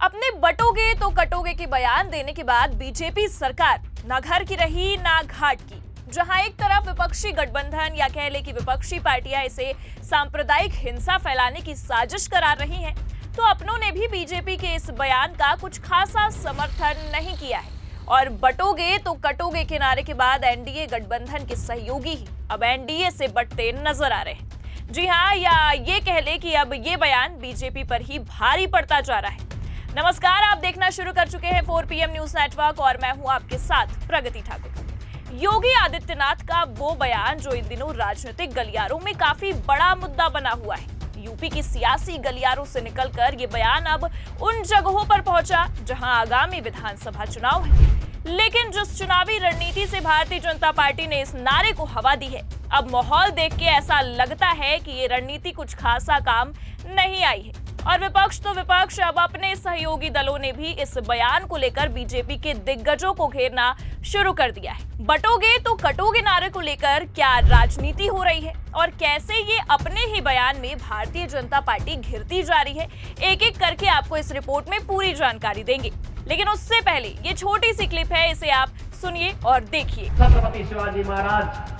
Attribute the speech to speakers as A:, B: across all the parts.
A: अपने बटोगे तो कटोगे के बयान देने के बाद बीजेपी सरकार ना घर की रही ना घाट की। जहां एक तरफ विपक्षी गठबंधन या कह ले कि विपक्षी पार्टियां इसे सांप्रदायिक हिंसा फैलाने की साजिश करार रही हैं, तो अपनों ने भी बीजेपी के इस बयान का कुछ खासा समर्थन नहीं किया है और बटोगे तो कटोगे के नारे के बाद एनडीए गठबंधन के सहयोगी ही अब एनडीए से बटते नजर आ रहे हैं। जी हां, या ये कह ले कि अब ये बयान बीजेपी पर ही भारी पड़ता जा रहा है। नमस्कार, आप देखना शुरू कर चुके हैं 4 PM न्यूज नेटवर्क और मैं हूं आपके साथ प्रगति ठाकुर। योगी आदित्यनाथ का वो बयान जो इन दिनों राजनीतिक गलियारों में काफी बड़ा मुद्दा बना हुआ है। यूपी की सियासी गलियारों से निकलकर ये बयान अब उन जगहों पर पहुंचा जहां आगामी विधानसभा चुनाव है। लेकिन जिस चुनावी रणनीति से भारतीय जनता पार्टी ने इस नारे को हवा दी है, अब माहौल देख के ऐसा लगता है कि ये रणनीति कुछ खासा काम नहीं आई है और विपक्ष तो विपक्ष, अब अपने सहयोगी दलों ने भी इस बयान को लेकर बीजेपी के दिग्गजों को घेरना शुरू कर दिया है। बटोगे तो कटोगे नारे को लेकर क्या राजनीति हो रही है और कैसे ये अपने ही बयान में भारतीय जनता पार्टी घिरती जा रही है, एक एक करके आपको इस रिपोर्ट में पूरी जानकारी देंगे। लेकिन उससे पहले ये छोटी सी क्लिप है, इसे आप सुनिए और देखिए।
B: छत्रपति शिवाजी महाराज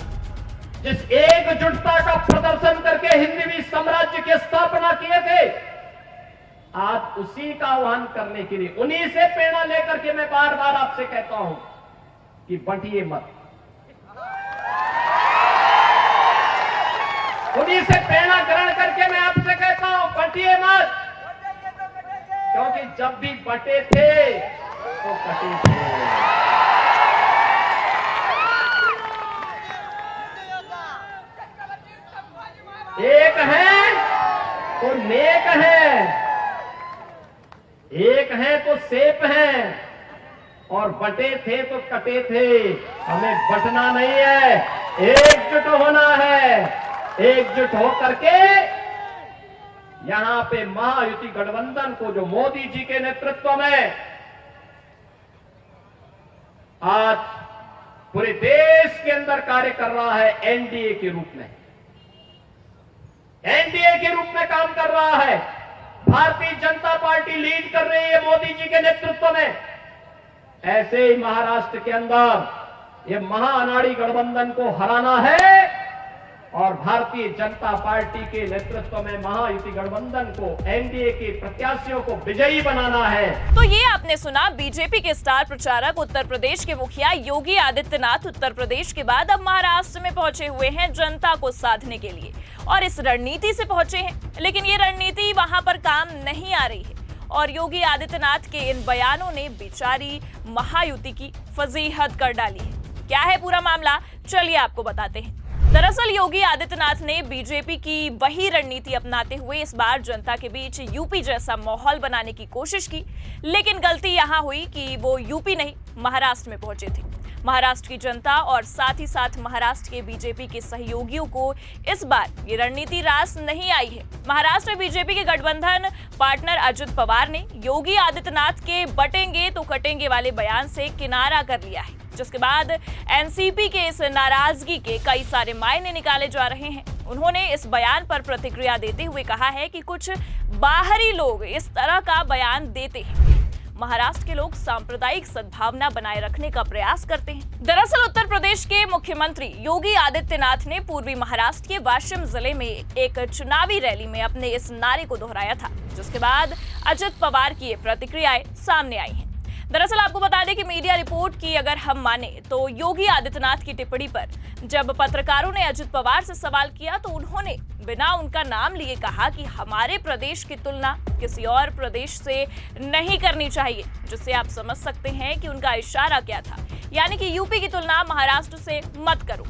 B: जिस एकजुटता का प्रदर्शन करके हिंदवी साम्राज्य की स्थापना किए थे, आज उसी का आह्वान करने के लिए, उन्हीं से प्रेरणा लेकर के मैं बार बार आपसे कहता हूं कि बंटिए मत। उन्हीं से प्रेरणा ग्रहण करके मैं आपसे कहता हूं बंटिए मत, क्योंकि जब भी बटे थे तो कटे थे। एक है तो नेक है, एक है तो सेफ है और बटे थे तो कटे थे। हमें बटना नहीं है, एकजुट होना है। एकजुट होकर के यहां पे महायुति गठबंधन को, जो मोदी जी के नेतृत्व में आज पूरे देश के अंदर कार्य कर रहा है, एनडीए के रूप में, एनडीए के रूप में काम कर रहा है। भारतीय जनता पार्टी लीड कर रही है मोदी जी के नेतृत्व में। ऐसे ही महाराष्ट्र के अंदर ये महाअनाड़ी गठबंधन को हराना है और भारतीय जनता पार्टी के नेतृत्व में महायुति गठबंधन को, एनडीए के प्रत्याशियों को विजयी बनाना है।
A: तो ये आपने सुना बीजेपी के स्टार प्रचारक उत्तर प्रदेश के मुखिया योगी आदित्यनाथ उत्तर प्रदेश के बाद अब महाराष्ट्र में पहुंचे हुए हैं जनता को साधने के लिए और इस रणनीति से पहुंचे हैं। लेकिन ये रणनीति वहां पर काम नहीं आ रही है और योगी आदित्यनाथ के इन बयानों ने बेचारी महायुति की फजीहत कर डाली है। क्या है पूरा मामला, चलिए आपको बताते हैं। दरअसल योगी आदित्यनाथ ने बीजेपी की वही रणनीति अपनाते हुए इस बार जनता के बीच यूपी जैसा माहौल बनाने की कोशिश की, लेकिन गलती यहां हुई कि वो यूपी नहीं महाराष्ट्र में पहुंचे थे। महाराष्ट्र की जनता और साथ ही साथ महाराष्ट्र के बीजेपी के सहयोगियों को इस बार ये रणनीति रास नहीं आई है। महाराष्ट्र में बीजेपी के गठबंधन पार्टनर अजित पवार ने योगी आदित्यनाथ के बटेंगे तो कटेंगे वाले बयान से किनारा कर लिया है, जिसके बाद एनसीपी के इस नाराजगी के कई सारे मायने निकाले जा रहे हैं। उन्होंने इस बयान पर प्रतिक्रिया देते हुए कहा है कि कुछ बाहरी लोग इस तरह का बयान देते हैं। महाराष्ट्र के लोग सांप्रदायिक सद्भावना बनाए रखने का प्रयास करते हैं। दरअसल उत्तर प्रदेश के मुख्यमंत्री योगी आदित्यनाथ ने पूर्वी महाराष्ट्र के वाशिम जिले में एक चुनावी रैली में अपने इस नारे को दोहराया था, जिसके बाद अजित पवार की ये प्रतिक्रियाएं सामने आई हैं। दरअसल आपको बता दें कि मीडिया रिपोर्ट की अगर हम माने तो योगी आदित्यनाथ की टिप्पणी पर जब पत्रकारों ने अजित पवार से सवाल किया तो उन्होंने बिना उनका नाम लिए कहा कि हमारे प्रदेश की तुलना किसी और प्रदेश से नहीं करनी चाहिए, जिससे आप समझ सकते हैं कि उनका इशारा क्या था, यानी कि यूपी की तुलना महाराष्ट्र से मत करो।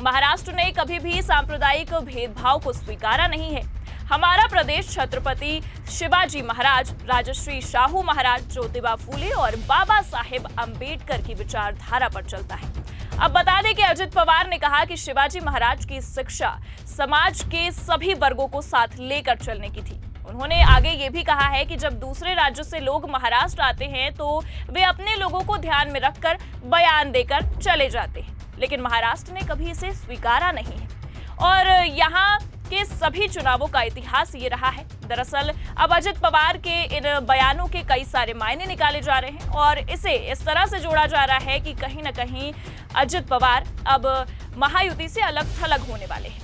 A: महाराष्ट्र ने कभी भी सांप्रदायिक भेदभाव को स्वीकारा नहीं है। हमारा प्रदेश छत्रपति शिवाजी महाराज, राजश्री शाहू महाराज, ज्योतिबा फूले और बाबा साहेब अंबेडकर की विचारधारा पर चलता है। अब बता दें कि अजित पवार ने कहा कि शिवाजी महाराज की शिक्षा समाज के सभी वर्गों को साथ लेकर चलने की थी। उन्होंने आगे ये भी कहा है कि जब दूसरे राज्यों से लोग महाराष्ट्र आते हैं तो वे अपने लोगों को ध्यान में रखकर बयान देकर चले जाते हैं, लेकिन महाराष्ट्र ने कभी इसे स्वीकारा नहीं है। और यहाँ के सभी चुनावों का इतिहास ये रहा है। दरअसल अब अजित पवार के इन बयानों के कई सारे मायने निकाले जा रहे हैं और इसे इस तरह से जोड़ा जा रहा है कि कहीं न कहीं अजित पवार अब महायुति से अलग थलग होने वाले हैं।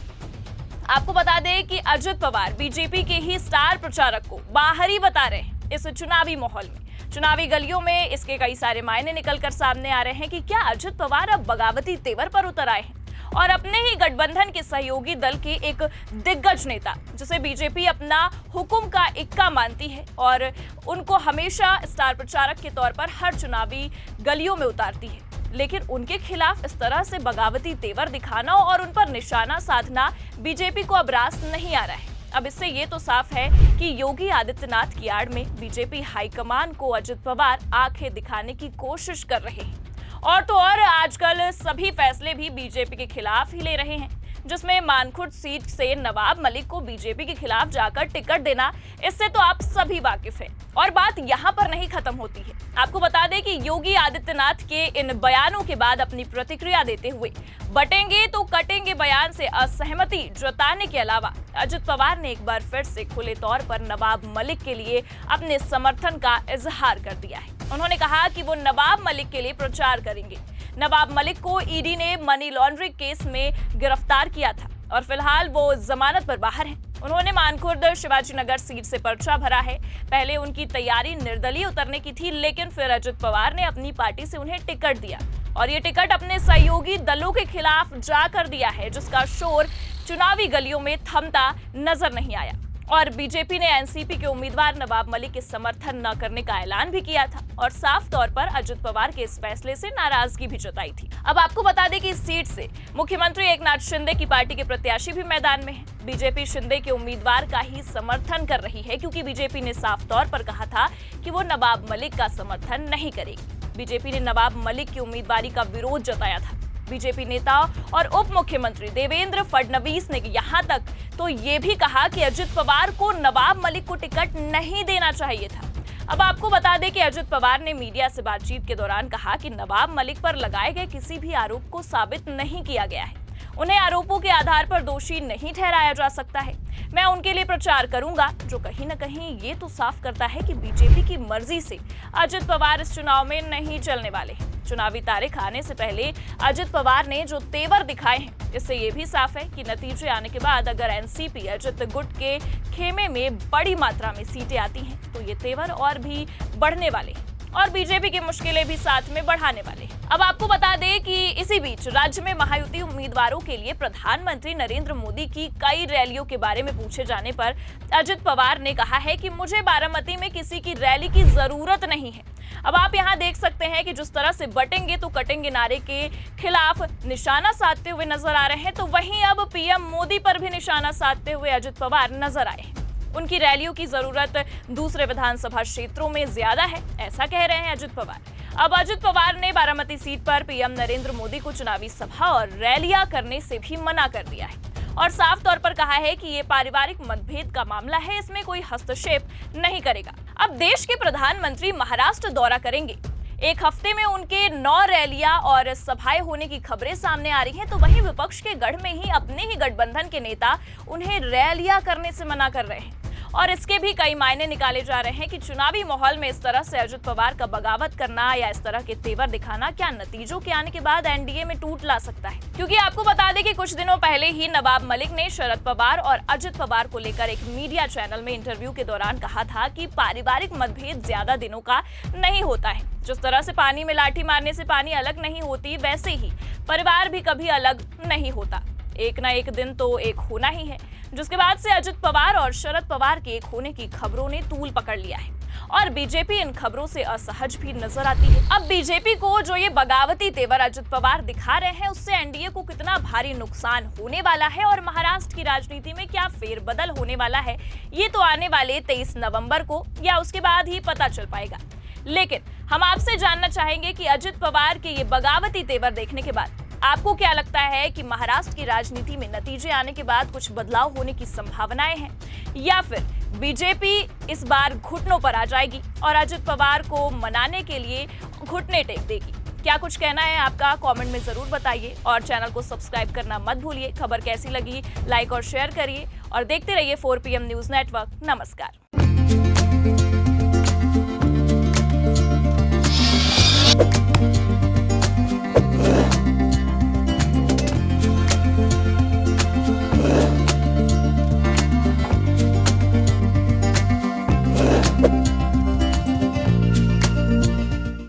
A: आपको बता दें कि अजित पवार बीजेपी के ही स्टार प्रचारक को बाहरी बता रहे हैं इस चुनावी माहौल में। चुनावी गलियों में इसके कई सारे मायने निकलकर सामने आ रहे हैं कि क्या अजित पवार अब बगावती तेवर पर उतर आए हैं और अपने ही गठबंधन के सहयोगी दल के एक दिग्गज नेता जिसे बीजेपी अपना हुकुम का इक्का मानती है और उनको हमेशा स्टार प्रचारक के तौर पर हर चुनावी गलियों में उतारती है, लेकिन उनके खिलाफ इस तरह से बगावती तेवर दिखाना और उन पर निशाना साधना बीजेपी को अब रास नहीं आ रहा है। अब इससे ये तो साफ है कि योगी आदित्यनाथ की आड़ में बीजेपी हाईकमान को अजित पवार आंखें दिखाने की कोशिश कर रहे हैं। और तो और आजकल सभी फैसले भी बीजेपी के खिलाफ ही ले रहे हैं, जिसमें मानखुर्द सीट से नवाब मलिक को बीजेपी के खिलाफ जाकर टिकट देना, इससे तो आप सभी वाकिफ हैं। और बात यहाँ पर नहीं खत्म होती है। आपको बता दें कि योगी आदित्यनाथ के इन बयानों के बाद अपनी प्रतिक्रिया देते हुए बटेंगे तो कटेंगे बयान से असहमति जताने के अलावा अजित पवार ने एक बार फिर से खुले तौर पर नवाब मलिक के लिए अपने समर्थन का इजहार कर दिया है। उन्होंने कहा कि वो नवाब मलिक के लिए प्रचार करेंगे। नवाब मलिक को ईडी ने मनी लॉन्ड्रिंग केस में गिरफ्तार किया था और फिलहाल वो जमानत पर बाहर हैं। उन्होंने मानखुर्द शिवाजी नगर सीट से पर्चा भरा है। पहले उनकी तैयारी निर्दलीय उतरने की थी, लेकिन फिर अजित पवार ने अपनी पार्टी से उन्हें टिकट दिया और ये टिकट अपने सहयोगी दलों के खिलाफ जाकर दिया है, जिसका शोर चुनावी गलियों में थमता नजर नहीं आया। और बीजेपी ने एनसीपी के उम्मीदवार नवाब मलिक के समर्थन न करने का ऐलान भी किया था और साफ तौर पर अजित पवार के इस फैसले से नाराजगी भी जताई थी। अब आपको बता दें कि इस सीट से मुख्यमंत्री एकनाथ शिंदे की पार्टी के प्रत्याशी भी मैदान में हैं। बीजेपी शिंदे के उम्मीदवार का ही समर्थन कर रही है, क्योंकि बीजेपी ने साफ तौर पर कहा था कि वो नवाब मलिक का समर्थन नहीं करेगी। बीजेपी ने नवाब मलिक की उम्मीदवारी का विरोध जताया था। बीजेपी नेता और उप मुख्यमंत्री देवेंद्र फडणवीस ने यहां तक तो ये भी कहा कि अजित पवार को नवाब मलिक को टिकट नहीं देना चाहिए था। अब आपको बता दें कि अजित पवार ने मीडिया से बातचीत के दौरान कहा कि नवाब मलिक पर लगाए गए किसी भी आरोप को साबित नहीं किया गया है। उन्हें आरोपों के आधार पर दोषी नहीं ठहराया जा सकता है। मैं उनके लिए प्रचार करूंगा, जो कहीं न कहीं ये तो साफ करता है कि बीजेपी की मर्जी से अजित पवार इस चुनाव में नहीं चलने वाले हैं। चुनावी तारीख आने से पहले अजित पवार ने जो तेवर दिखाए हैं, इससे ये भी साफ है कि नतीजे आने के बाद अगर एनसीपी अजित गुट के खेमे में बड़ी मात्रा में सीटें आती हैं, तो ये तेवर और भी बढ़ने वाले हैं और बीजेपी की मुश्किलें भी साथ में बढ़ाने वाले हैं। अब आपको बता दें कि इसी बीच राज्य में महायुति उम्मीदवारों के लिए प्रधानमंत्री नरेंद्र मोदी की कई रैलियों के बारे में पूछे जाने पर अजित पवार ने कहा है कि मुझे बारामती में किसी की रैली की जरूरत नहीं है। अब आप यहां देख सकते हैं कि जिस तरह से बटेंगे तो कटेंगे नारे के खिलाफ निशाना साधते हुए नजर आ रहे हैं, तो वहीं अब पीएम मोदी पर भी निशाना साधते हुए अजित पवार नजर आए हैं। उनकी रैलियों की जरूरत दूसरे विधानसभा क्षेत्रों में ज्यादा है, ऐसा कह रहे हैं अजित पवार। अब अजित पवार ने बारामती सीट पर पीएम नरेंद्र मोदी को चुनावी सभा और रैलियां करने से भी मना कर दिया है और साफ तौर पर कहा है कि ये पारिवारिक मतभेद का मामला है, इसमें कोई हस्तक्षेप नहीं करेगा। अब देश के प्रधानमंत्री महाराष्ट्र दौरा करेंगे। एक हफ्ते में उनके 9 रैलियां और सभाएं होने की खबरें सामने आ रही हैं, तो वहीं विपक्ष के गढ़ में ही अपने ही गठबंधन के नेता उन्हें रैलियां करने से मना कर रहे हैं और इसके भी कई मायने निकाले जा रहे हैं कि चुनावी माहौल में इस तरह से अजित पवार का बगावत करना या इस तरह के तेवर दिखाना क्या नतीजों के आने के बाद एनडीए में टूट ला सकता है। क्योंकि आपको बता दें कि कुछ दिनों पहले ही नवाब मलिक ने शरद पवार और अजित पवार को लेकर एक मीडिया चैनल में इंटरव्यू के दौरान कहा था कि पारिवारिक मतभेद ज्यादा दिनों का नहीं होता है। जिस तरह से पानी में लाठी मारने से पानी अलग नहीं होती, वैसे ही परिवार भी कभी अलग नहीं होता। एक ना एक दिन तो एक होना ही है, जिसके बाद से अजित पवार और शरद पवार के एक होने की खबरों ने तूल पकड़ लिया है और बीजेपी इन खबरों से असहज भी नजर आती है। अब बीजेपी को जो ये बगावती तेवर अजित पवार दिखा रहे हैं, उससे एनडीए को कितना भारी नुकसान होने वाला है और महाराष्ट्र की राजनीति में क्या फेरबदल होने वाला है, ये तो आने वाले 23 नवंबर को या उसके बाद ही पता चल पाएगा। लेकिन हम आपसे जानना चाहेंगे कि अजित पवार के ये बगावती तेवर देखने के बाद आपको क्या लगता है कि महाराष्ट्र की राजनीति में नतीजे आने के बाद कुछ बदलाव होने की संभावनाएं हैं, या फिर बीजेपी इस बार घुटनों पर आ जाएगी और अजित पवार को मनाने के लिए घुटने टेक देगी? क्या कुछ कहना है आपका, कमेंट में जरूर बताइए और चैनल को सब्सक्राइब करना मत भूलिए। खबर कैसी लगी लाइक और शेयर करिए और देखते रहिए 4 PM न्यूज नेटवर्क। नमस्कार।